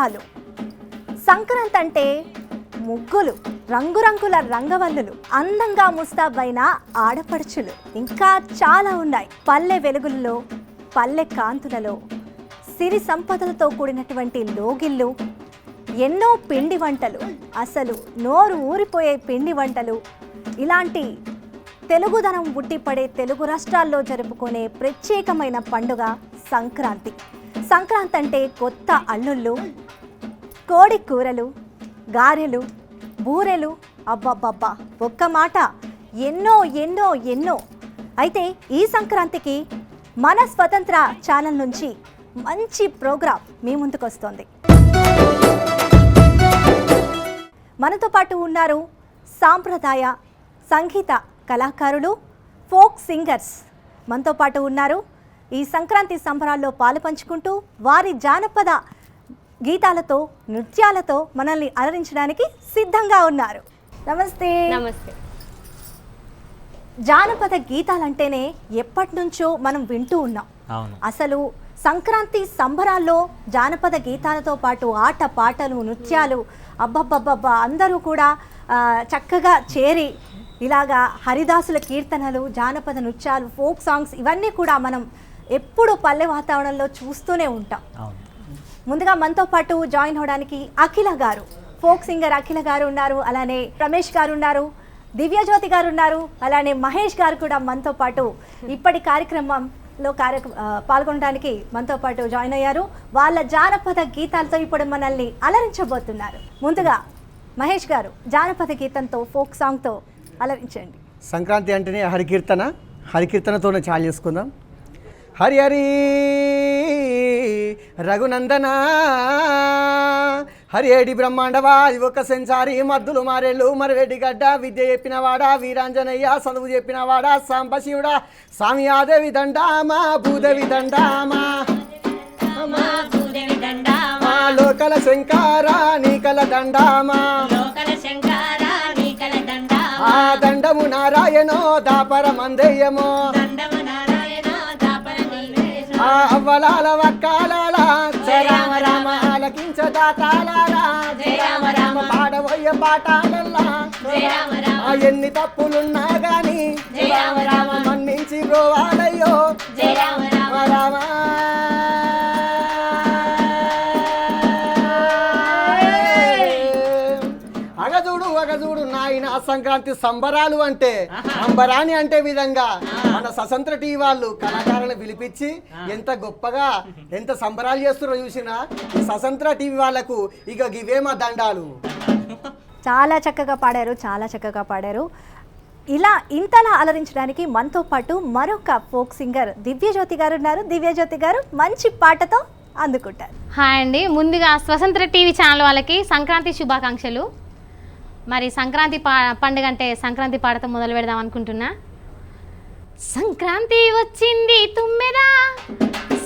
సంబరాలు. సంక్రాంతి అంటే ముగ్గులు, రంగురంగుల రంగవల్లులు, అందంగా ముస్తాబైన ఆడపడుచులు, ఇంకా చాలా ఉన్నాయి. పల్లె వెలుగుల్లో, పల్లె కాంతులలో, సిరి సంపదలతో కూడినటువంటి లోగిళ్ళు, ఎన్నో పిండి వంటలు, అసలు నోరు ఊరిపోయే పిండి వంటలు. ఇలాంటి తెలుగుదనం ఉట్టిపడే తెలుగు రాష్ట్రాల్లో జరుపుకునే ప్రత్యేకమైన పండుగ సంక్రాంతి. సంక్రాంతి అంటే కొత్త అల్లుళ్ళు, కోడి కూరలు, గారెలు, బూరెలు, అబ్బబ్బబ్బా ఒక్క మాట ఎన్నో ఎన్నో ఎన్నో. అయితే ఈ సంక్రాంతికి మన స్వతంత్ర ఛానల్ నుంచి మంచి ప్రోగ్రాం మీ ముందుకు వస్తుంది. మనతో పాటు ఉన్నారు సాంప్రదాయ సంగీత కళాకారులు, ఫోక్ సింగర్స్ మనతో పాటు ఉన్నారు. ఈ సంక్రాంతి సంబరాల్లో పాలు పంచుకుంటూ వారి జానపద గీతాలతో, నృత్యాలతో మనల్ని అలరించడానికి సిద్ధంగా ఉన్నారు. నమస్తే. నమస్తే. జానపద గీతాలంటేనే ఎప్పటి నుంచో మనం వింటూ ఉన్నాం. అసలు సంక్రాంతి సంబరాల్లో జానపద గీతాలతో పాటు ఆట పాటలు, నృత్యాలు, అబ్బబ్బబ్బబ్బా అందరూ కూడా చక్కగా చేరి ఇలాగా హరిదాసుల కీర్తనలు, జానపద నృత్యాలు, ఫోక్ సాంగ్స్ ఇవన్నీ కూడా మనం ఎప్పుడు పల్లె వాతావరణంలో చూస్తూనే ఉంటాం. ముందుగా మనతో పాటు జాయిన్ అవడానికి అఖిల గారు, ఫోక్ సింగర్ అఖిల గారు ఉన్నారు, అలానే రమేష్ గారు ఉన్నారు, దివ్యజ్యోతి గారు ఉన్నారు, అలానే మహేష్ గారు కూడా మనతో పాటు ఇప్పటి కార్యక్రమంలో పాల్గొనడానికి మనతో పాటు జాయిన్ అయ్యారు. వాళ్ళ జానపద గీతాలతో ఇప్పుడు మనల్ని అలరించబోతున్నారు. ముందుగా మహేష్ గారు జానపద గీతంతో, ఫోక్ సాంగ్తో అలరించండి. సంక్రాంతి అంటేనే హరికీర్తనతోనే చాలు చేసుకుందాం. హరి హరి రఘునందన హరి ఏడి బ్రహ్మాండవా ఒక సెంచారి మద్దులు మారేళ్ళు మరవేడి గడ్డ విద్య చెప్పినవాడా వీరాంజనయ్య చదువు చెప్పినవాడా సాంబశివుడా స్వామి ఆదేవి దండామా భూదేవి దండామా లోకల శంకారా నీకల దండామా ఆ దండము నారాయణో దాపర మందేయమో అవ్వలాల వక్కాలాల జయ రామ రామ ఆలకించ దాతాలారా జయ రామ రామ పాడబోయే పాటాలల్లా ఎన్ని తప్పులున్నా గాని జయ రామ రామ మన్నించి గోవాలయ్యో జయ రామ రామ రామ. అగజూడు నాయన సంక్రాంతి సంబరాలు అంటే అంబరాని అంటే విధంగా మన స్వతంత్ర టీవీ వాళ్ళు కళాకారులను పిలిపించి ఎంత గొప్పగా ఎంత సంబరాలు చేస్తున్నారో చూసినా స్వతంత్ర టీవీ వాళ్ళకు ఇక ఇవేమా దండాలు. చాలా చక్కగా పాడారు, చాలా చక్కగా పాడారు. ఇలా ఇంతలా అలరించడానికి మనతో పాటు మరొక ఫోక్ సింగర్ దివ్యజ్యోతి గారు ఉన్నారు. దివ్యజ్యోతి గారు మంచి పాటతో అందుకుంటారు. హాయ్ అండి. ముందుగా స్వతంత్ర టీవీ ఛానల్ వాళ్ళకి సంక్రాంతి శుభాకాంక్షలు. మరి సంక్రాంతి పండుగ అంటే సంక్రాంతి పాటతో మొదలు పెడదాం అనుకుంటున్నా. సంక్రాంతి వచ్చింది తుమ్మెదా,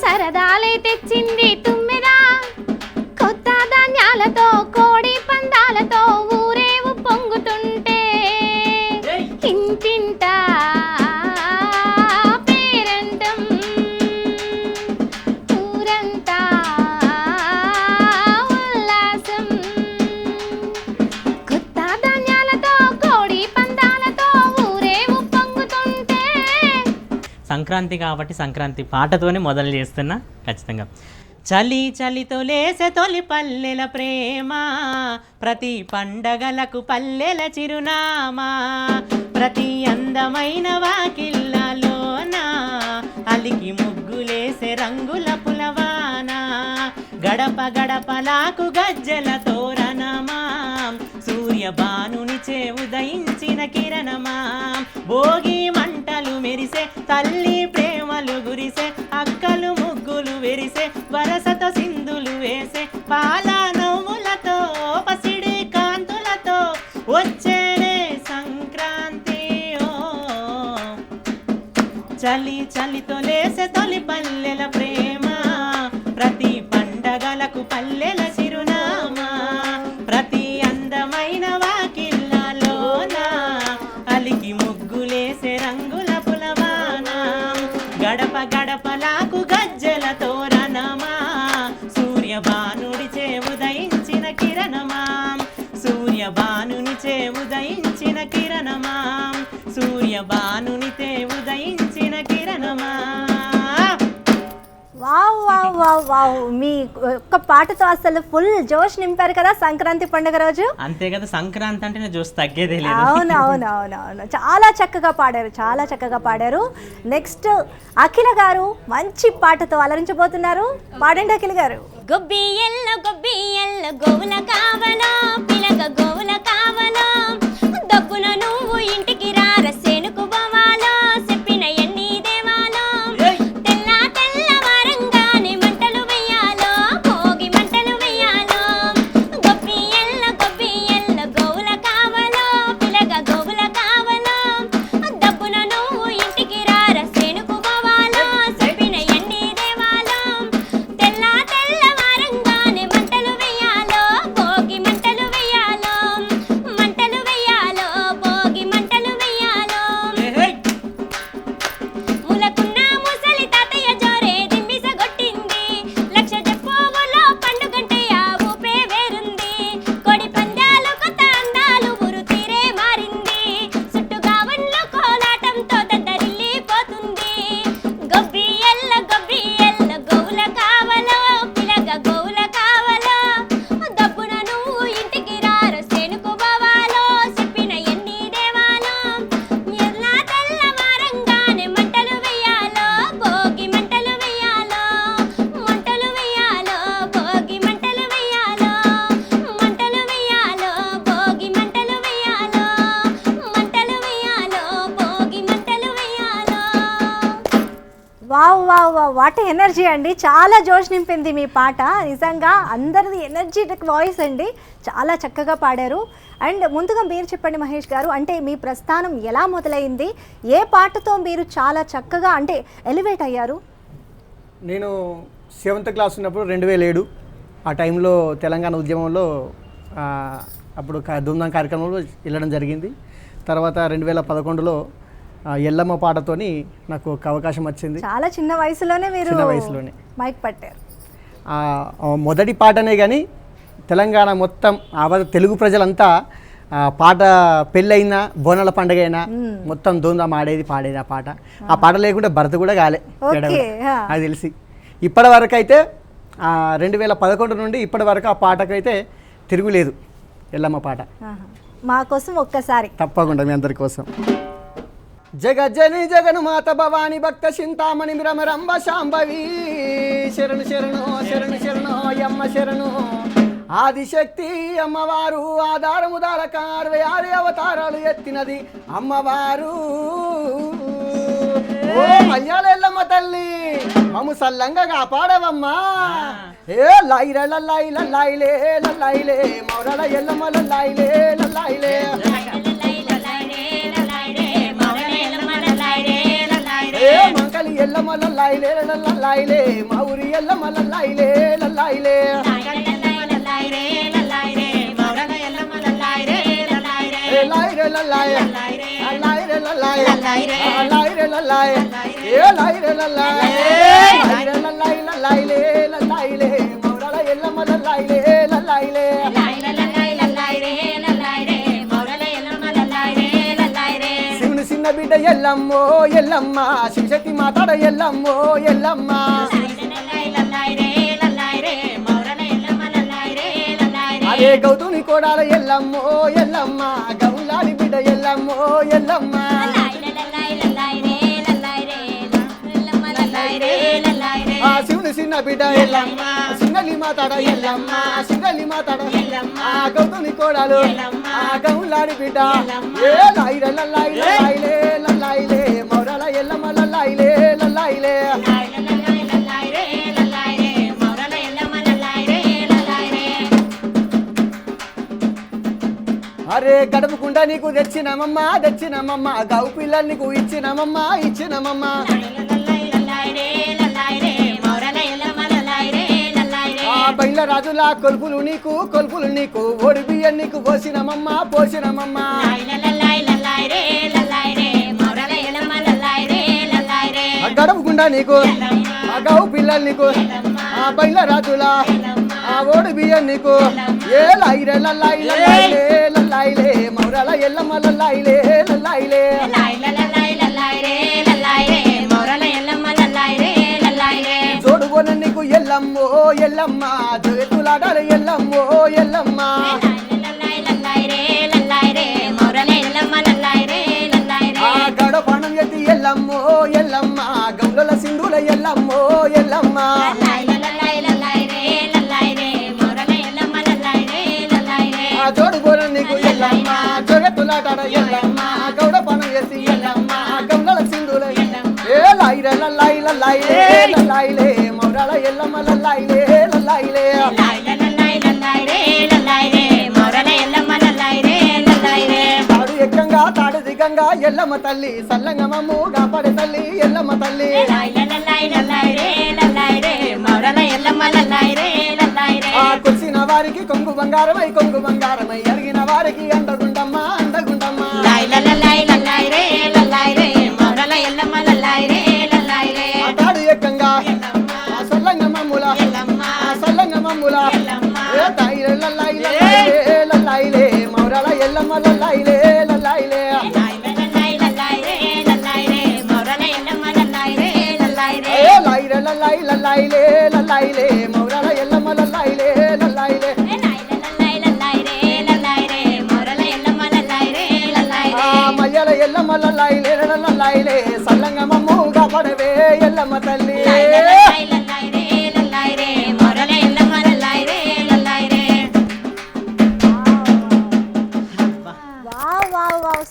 సరదాలే తెచ్చింది తుమ్మెదా, కొత్త ధాన్యాలతో కోడి పందాలతో ఊరేవు పొంగుతుంటే ఇంటింటా పేరంటం ఊరంతా ఉల్లాసం, కొత్త ధాన్యాలతో కోడి పందాలతో ఊరేవు పొంగుతుంటే. సంక్రాంతి కాబట్టి సంక్రాంతి పాటతోనే మొదలు చేస్తున్నా ఖచ్చితంగా. చలి చలితో లేసే తొలి పల్లెల ప్రేమ, ప్రతి పండగలకు పల్లెల చిరునామా, ప్రతి అందమైన వాకిళ్ళలోన అలికి ముగ్గులేసే రంగుల పులవాన, గడప గడపలాకు గజ్జెల తోరణమా, సూర్యబానునిచే ఉదయించిన కిరణమా, భోగి మంటలు మెరిసే తల్లి ప్రేమలు గురిసే, అక్కలు ముగ్గులు వెరిసే వరసతో సింధులు వేసే, పాల నవ్వులతో పసిడి కాంతులతో వచ్చేనే సంక్రాంతి. ఓ చలి చలితో లేసే తొలి పల్లెల ప్రేమ, ప్రతి పండగలకు పల్లెల చిరునామా, ప్రతి అందమైన వాకిళ్ళలోన అలికి ముగ్గులేసే రంగుల పులవాన, గడప గడపలాకు గజ్జెల తోరణమా, సూర్యబానుడిచే ఉదయం కిరణమా సూర్యబానునితే ఉదయించిన కిరణమా. వావ్ వావ్ వావ్ వావ్, మీ ఒక్క పాటతో అసలు ఫుల్ జోష్ నింపారు కదా సంక్రాంతి పండుగ రోజు. అంతే కదా, సంక్రాంతి అంటే జోష్ తగ్గేదే లేదు. అవును అవును అవును అవును, చాలా చక్కగా పాడారు, చాలా చక్కగా పాడారు. నెక్స్ట్ అఖిల గారు మంచి పాటతో అలరించబోతున్నారు. పాడండి అఖిల గారు. గొబ్బియల్ల గోవుల కావలో పిలగ గోవుల కావలో దబ్బున నువ్వు ఇంటికి రార సేనుకు పోవాలో చెప్పిన ఎన్ని దేవాలో తెల్ల తెల్లవారంగానే మంటలు వెయ్యాలో భోగి మంటలు వెయ్యాలో. గొబ్బియల్ల గోవుల కావలో పిలగ గోవుల కావలో దబ్బున నువ్వు ఇంటికి రార సేనుకు పోవాలో చెప్పిన ఎన్ని దేవాలో తెల్ల తెల్లవారంగానే మంటలు వెయ్యాలో భోగి మంటలు వెయ్యాలో మంటలు వెయ్యాలో భోగి మంటలు వెయ్యాలో. ములకున్న ముసలి తాతయ్య జోరే దిమ్మిసగొట్టింది లక్ష చెప్పులో పండుగంటే ఆ ఊపే వేరుంది. కొడి పందాలు కొత్త అందాలు ఊరు తీరే మారింది చుట్టుగావన్లో కోలాటంతో దద్దరిల్లిపోతుంది. గొబ్బియల్ల గోవుల కావలో పిలగ గోవుల కావలో దబ్బున నువ్వు ఇంటికి రార సేనుకు పోవాలో చెప్పిన ఎన్ని దేవాలో ఎల్ల తెల్లవారంగానే మంటలు వెయ్యాలో భోగి మంటలు వెయ్యాలో మంటలు వెయ్యాలో భోగి మంటలు వెయ్యాలో మంటలు వెయ్యాలో భోగి మంటలు వెయ్యాలో మంటలు వెయ్యాలో భోగి మంటలు వెయ్యాలో. Wow wow wow, what energy అండి, చాలా జోష్ నింపింది మీ పాట. నిజంగా అందరిది ఎనర్జెటిక్ వాయిస్ అండి, చాలా చక్కగా పాడారు. అండ్ ముందుగా మీరు చెప్పండి మహేష్ గారు, అంటే మీ ప్రస్థానం ఎలా మొదలైంది, ఏ పాటతో మీరు చాలా చక్కగా అంటే ఎలివేట్ అయ్యారు? నేను 7th క్లాస్ ఉన్నప్పుడు 2007 ఆ టైంలో తెలంగాణ ఉద్యమంలో అప్పుడు ధూమ్ధాం కార్యక్రమంలో వెళ్ళడం జరిగింది. తర్వాత 2011లో ఎల్లమ్మ పాటతోని నాకు ఒక అవకాశం వచ్చింది. చాలా చిన్న వయసులోనే మీరు చిన్న వయసులోనే మైక్ పట్టారు. మొదటి పాటనే కానీ తెలంగాణ మొత్తం తెలుగు ప్రజలంతా పాట పెళ్ళైనా బోనాల పండుగ అయినా మొత్తం ధూమ్ధాం ఆడేది పాడేది ఆ పాట. ఆ పాట లేకుంటే భరత కూడా కాలే అది తెలిసి. ఇప్పటి వరకు అయితే 2011 నుండి ఇప్పటి వరకు ఆ పాటకైతే తిరుగులేదు ఎల్లమ్మ పాట. మా కోసం ఒక్కసారి తప్పకుండా మీ అందరి కోసం. జగజ్జని జగను మాత భవాని భక్త చింతామణి రమరంబ శాంభవి శరణు శరణు శరణు శరణు యమ్మ శరణు. ఆదిశక్తి అమ్మవారు ఆధారము దారక 66 అవతారాలు ఎత్తినది అమ్మవారు. ఓ మల్యాల ఎల్లమ్మ తల్లి మమ్ము సల్లంగా కాపాడవమ్మా. ఏ లైల లైల లైలే లైలే మౌరల ఎల్లమ్మ లైలే లైలే మంకలి ఎల్లమల లైలే లైలే మౌరి ఎల్లమల లైలే లైలే లైరే లైలే లైరే లైరే లైరే ఏ లైరే లైలే లైలే మౌరల ఎల్లమల లైలే లైలే చిన్న బిడ్డ ఎల్లమ్మో ఎల్లమ్మ శివశక్తి మాతాడ ఎల్లమ్మో ఎల్లమ్మ. అదే గౌతుని కోడాల ఎల్లమ్మో ఎల్లమ్మ గౌలాడి బిడ్డ ఎల్లమ్మో ఎల్లమ్మ. ఆ శివుని చిన్న బిడ్డ ఎల్లమ్మ సింగలి మాతాడ ఎల్లమ్మ సింగలి మాతాడ ఆ గౌతుని కోడాలు ఆ గౌలాడి బిడ్డ ఏ లైరే లైలే లైలే మౌరల ఎల్లమ్మ లైలే లైలే. అరే గడుపుకుండా నీకు తెచ్చినమమ్మ గౌ పిల్లలు నీకు ఇచ్చినమమ్మ. బయల రాజుల కొలుపులు నీకు ఓడి బియ్యం నీకు పోసినమమ్మ. గడుపుకుండా నీకు గౌ పిల్లలు నీకు బయల రాజుల ఓడి బియ్యం నీకు ఏ లైరే లల్లాయిలే లల్లాయిలే మౌరాల ఎల్లమ్మ లల్లాయిలే లల్లాయిలే చూడుకోన నీకు ఎల్లమ్మో ఎల్లమ్మ జగతులాడాలి ఎల్లమ్మో ఎల్లమ్మ గడపణం ఎత్తి ఎల్లమ్మో ఎల్లమ్మ గౌలల సింధుల ఎల్లమ్మో ఎల్లమ్మ చూడుకోన నీకు ఎల్లమ్మ జగతులాడాడ ఎల్లమ్మ గౌడపణం ఎత్తి ఎల్లమ్మ గౌలల సింధుల ఏ లైరే లల్లాయిలే లల్లాయిలే మౌరాల ఎల్లమ్మ లల్లాయిలే లల్లాయిలే తాడు ఎక్కంగా తాడు దిగంగా ఎల్లమ్మ తల్లి సల్లంగమమ్ము కాపాడే తల్లి ఎల్లమ్మ తల్లి కొచ్చిన వారికి కొంగు బంగారమై అడిగిన వారికి అండగుండమ్మ అండగుండమ్మ తాడు ఎక్కంగా సల్లంగమమ్ముల సల్లంగమమ్ముల ఏ తాయిలే లల్లాయిలే మౌరాల ఎల్లమ్మ లల్లాయిలే లల్లాయిలే లైరే లల్లాయిలే మౌరాల ఎల్లమ్మ లల్లాయిలే లల్లాయిలే మయ్యల ఎల్లమ్మ లల్లాయిలే సల్లంగమమ్ము కాపాడవే ఎల్లమ్మ తల్లి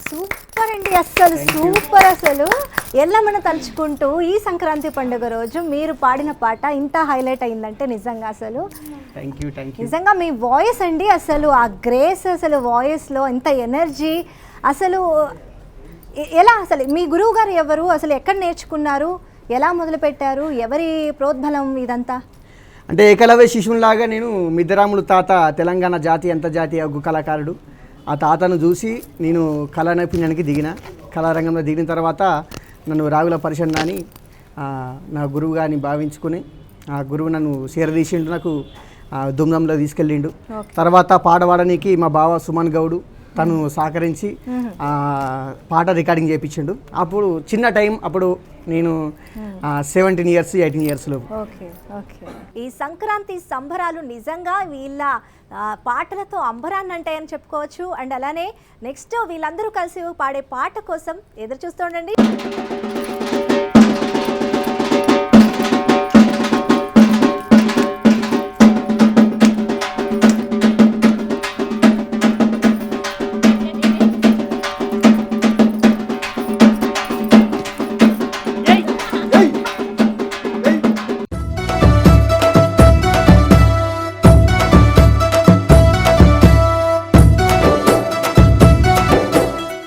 సూపర్ అండి, అస్సలు సూపర్. అసలు ఎల్లమ్మను తలుచుకుంటూ ఈ సంక్రాంతి పండుగ రోజు మీరు పాడిన పాట ఇంత హైలైట్ అయిందంటే నిజంగా అసలు థ్యాంక్ యూ నిజంగా మీ వాయిస్ అండి, అసలు ఆ గ్రేస్, అసలు వాయిస్లో ఎంత ఎనర్జీ, అసలు ఎలా, అసలు మీ గురువు గారు ఎవరు, అసలు ఎక్కడ నేర్చుకున్నారు, ఎలా మొదలుపెట్టారు, ఎవరి ప్రోద్బలం ఇదంతా? అంటే ఏకలవ్య శిశువులాగా నేను మిద్దరాములు తాత తెలంగాణ జాతీయ అంతర్జాతీయ ఒగ్గు కళాకారుడు. ఆ తాతను చూసి నేను కళా నైపుణ్యానికి దిగిన. కళారంగంలో దిగిన తర్వాత నన్ను రాగుల పరిషత్ అని నా గురువు గారిని భావించుకుని ఆ గురువు నన్ను చేరదీసిండు, నాకు దుమ్దంలో తీసుకెళ్ళిండు. తర్వాత పాట పాడడానికి మా బావ సుమన్ గౌడు తను సహకరించి పాట రికార్డింగ్ చేయించిండు. అప్పుడు చిన్న టైం, అప్పుడు నేను 17 years 18 yearsలో. Okay okay. ఈ సంక్రాంతి సంబరాలు నిజంగా వీళ్ళ పాటలతో అంబరాన్ని అంటాయని చెప్పుకోవచ్చు. అండ్ అలానే నెక్స్ట్ వీళ్ళందరూ కలిసి పాడే పాట కోసం ఎదురు చూస్తుండండి.